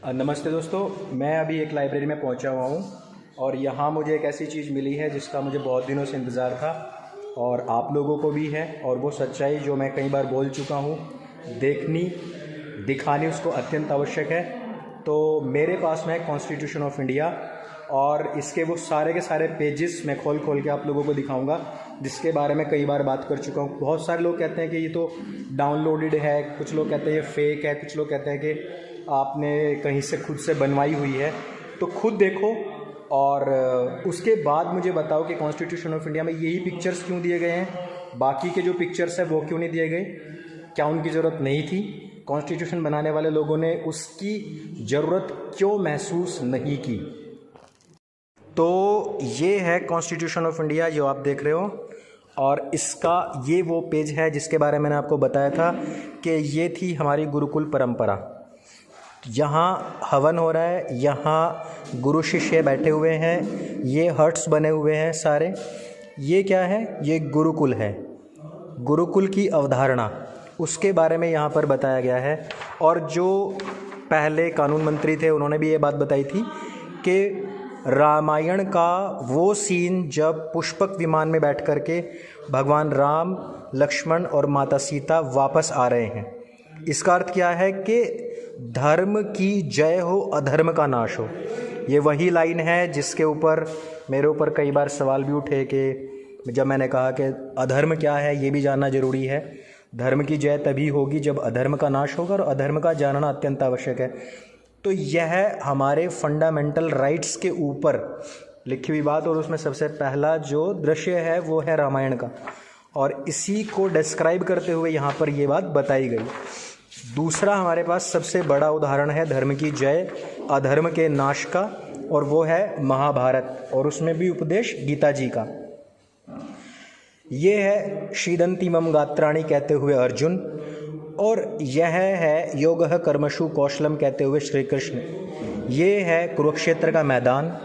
नमस्ते दोस्तों, मैं अभी एक लाइब्रेरी में पहुंचा हुआ हूं और यहाँ मुझे एक ऐसी चीज़ मिली है जिसका मुझे बहुत दिनों से इंतज़ार था और आप लोगों को भी है। और वो सच्चाई जो मैं कई बार बोल चुका हूँ, देखनी दिखानी उसको अत्यंत आवश्यक है। तो मेरे पास में कॉन्स्टिट्यूशन ऑफ इंडिया और इसके वो सारे के सारे पेजेस मैं खोल के आप लोगों को दिखाऊंगा, जिसके बारे में कई बार बात कर चुका हूँ। बहुत सारे लोग कहते हैं कि ये तो डाउनलोडेड है, कुछ लोग कहते हैं ये फेक है, कुछ लोग कहते हैं कि आपने कहीं से खुद से बनवाई हुई है। तो खुद देखो और उसके बाद मुझे बताओ कि कॉन्स्टिट्यूशन ऑफ इंडिया में यही पिक्चर्स क्यों दिए गए हैं, बाकी के जो पिक्चर्स हैं वो क्यों नहीं दिए गए, क्या उनकी ज़रूरत नहीं थी, कॉन्स्टिट्यूशन बनाने वाले लोगों ने उसकी ज़रूरत क्यों महसूस नहीं की। तो ये है कॉन्स्टिट्यूशन ऑफ इंडिया जो आप देख रहे हो और इसका ये वो पेज है जिसके बारे में मैंने आपको बताया था कि ये थी हमारी गुरुकुल परंपरा। यहाँ हवन हो रहा है, यहाँ गुरु शिष्य बैठे हुए हैं, ये हट्स बने हुए हैं सारे। ये क्या है? ये गुरुकुल है। गुरुकुल की अवधारणा उसके बारे में यहाँ पर बताया गया है। और जो पहले कानून मंत्री थे उन्होंने भी ये बात बताई थी कि रामायण का वो सीन जब पुष्पक विमान में बैठ कर के भगवान राम, लक्ष्मण और माता सीता वापस आ रहे हैं, इसका अर्थ क्या है कि धर्म की जय हो, अधर्म का नाश हो। ये वही लाइन है जिसके ऊपर मेरे ऊपर कई बार सवाल भी उठे कि जब मैंने कहा कि अधर्म क्या है ये भी जानना ज़रूरी है। धर्म की जय तभी होगी जब अधर्म का नाश होगा और अधर्म का जानना अत्यंत आवश्यक है। तो यह हमारे फंडामेंटल राइट्स के ऊपर लिखी हुई बात और उसमें सबसे पहला जो दृश्य है वो है रामायण का और इसी को डिस्क्राइब करते हुए यहाँ पर ये बात बताई गई। दूसरा हमारे पास सबसे बड़ा उदाहरण है धर्म की जय अधर्म के नाश का और वो है महाभारत और उसमें भी उपदेश गीता जी का। ये है शीदंतिमम गात्राणि कहते हुए अर्जुन और यह है योगः कर्मसु कौशलम कहते हुए श्री कृष्ण। ये है कुरुक्षेत्र का मैदान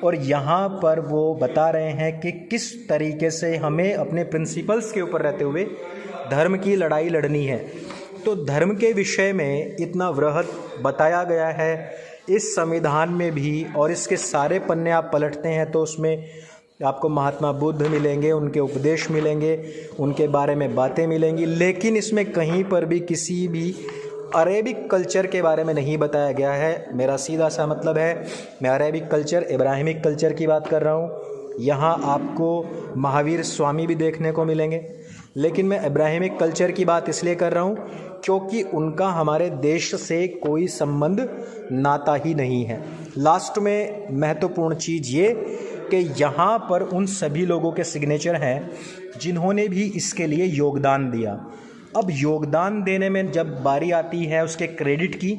और यहाँ पर वो बता रहे हैं कि किस तरीके से हमें अपने प्रिंसिपल्स के ऊपर रहते हुए धर्म की लड़ाई लड़नी है। तो धर्म के विषय में इतना वृहद बताया गया है इस संविधान में भी और इसके सारे पन्ने आप पलटते हैं तो उसमें आपको महात्मा बुद्ध मिलेंगे, उनके उपदेश मिलेंगे, उनके बारे में बातें मिलेंगी, लेकिन इसमें कहीं पर भी किसी भी अरेबिक कल्चर के बारे में नहीं बताया गया है। मेरा सीधा सा मतलब है मैं अरेबिक कल्चर, इब्राहिमिक कल्चर की बात कर रहा हूँ। यहाँ आपको महावीर स्वामी भी देखने को मिलेंगे, लेकिन मैं इब्राहिमिक कल्चर की बात इसलिए कर रहा हूँ क्योंकि उनका हमारे देश से कोई संबंध नाता ही नहीं है। लास्ट में महत्वपूर्ण चीज़ ये कि यहाँ पर उन सभी लोगों के सिग्नेचर हैं जिन्होंने भी इसके लिए योगदान दिया। अब योगदान देने में जब बारी आती है उसके क्रेडिट की,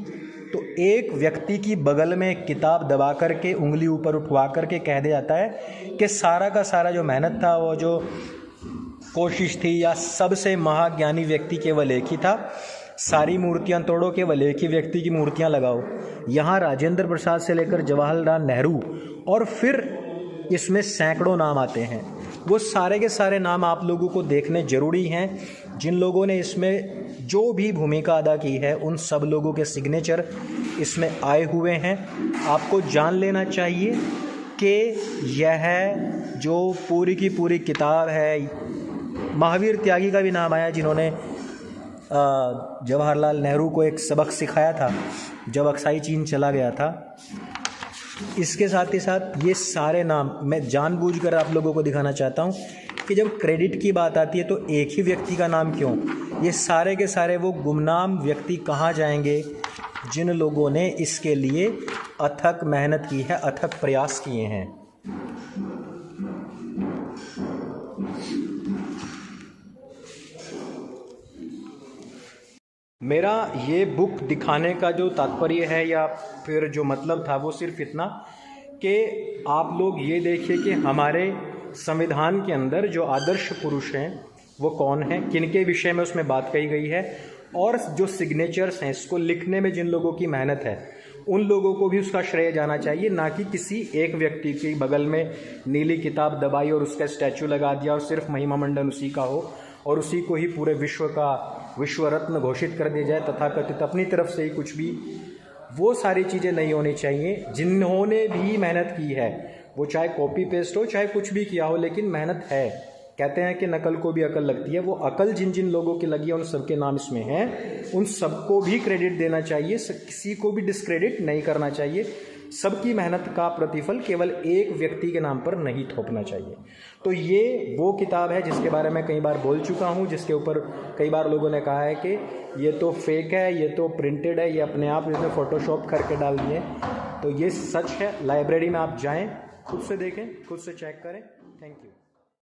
तो एक व्यक्ति की बगल में किताब दबा करके उंगली ऊपर उठवा करके कह दिया जाता है कि सारा का सारा जो मेहनत था, वो जो कोशिश थी, या सबसे महाज्ञानी व्यक्ति केवल एक ही था। सारी मूर्तियां तोड़ो, केवल एक ही व्यक्ति की मूर्तियां लगाओ। यहाँ राजेंद्र प्रसाद से लेकर जवाहरलाल नेहरू और फिर इसमें सैकड़ों नाम आते हैं। वो सारे के सारे नाम आप लोगों को देखने ज़रूरी हैं। जिन लोगों ने इसमें जो भी भूमिका अदा की है उन सब लोगों के सिग्नेचर इसमें आए हुए हैं। आपको जान लेना चाहिए कि यह जो पूरी की पूरी किताब है, महावीर त्यागी का भी नाम आया जिन्होंने जवाहरलाल नेहरू को एक सबक सिखाया था जब अक्साई चीन चला गया था। इसके साथ ही साथ ये सारे नाम मैं जानबूझकर आप लोगों को दिखाना चाहता हूँ कि जब क्रेडिट की बात आती है तो एक ही व्यक्ति का नाम क्यों, ये सारे के सारे वो गुमनाम व्यक्ति कहाँ जाएंगे जिन लोगों ने इसके लिए अथक मेहनत की है, अथक प्रयास किए हैं। मेरा ये बुक दिखाने का जो तात्पर्य है या फिर जो मतलब था वो सिर्फ इतना कि आप लोग ये देखिए कि हमारे संविधान के अंदर जो आदर्श पुरुष हैं वो कौन हैं, किनके विषय में उसमें बात कही गई है और जो सिग्नेचर्स हैं, इसको लिखने में जिन लोगों की मेहनत है उन लोगों को भी उसका श्रेय जाना चाहिए, ना कि किसी एक व्यक्ति के बगल में नीली किताब दबाई और उसका स्टैचू लगा दिया और सिर्फ महिमा मंडन उसी का हो और उसी को ही पूरे विश्व का विश्व रत्न घोषित कर दिया जाए, तथाकथित अपनी तरफ से ही कुछ भी वो सारी चीज़ें नहीं होनी चाहिए। जिन्होंने भी मेहनत की है, वो चाहे कॉपी पेस्ट हो चाहे कुछ भी किया हो, लेकिन मेहनत है। कहते हैं कि नकल को भी अकल लगती है, वो अकल जिन जिन लोगों की लगी है उन सबके नाम इसमें हैं। उन सबको भी क्रेडिट देना चाहिए, किसी को भी डिस्क्रेडिट नहीं करना चाहिए। सबकी मेहनत का प्रतिफल केवल एक व्यक्ति के नाम पर नहीं थोपना चाहिए। तो ये वो किताब है जिसके बारे में कई बार बोल चुका हूँ, जिसके ऊपर कई बार लोगों ने कहा है कि ये तो फेक है, ये तो प्रिंटेड है, ये अपने आप इसने फ़ोटोशॉप करके डाल दिए। तो ये सच है। लाइब्रेरी में आप जाएं, खुद से देखें, खुद से चेक करें। Thank you.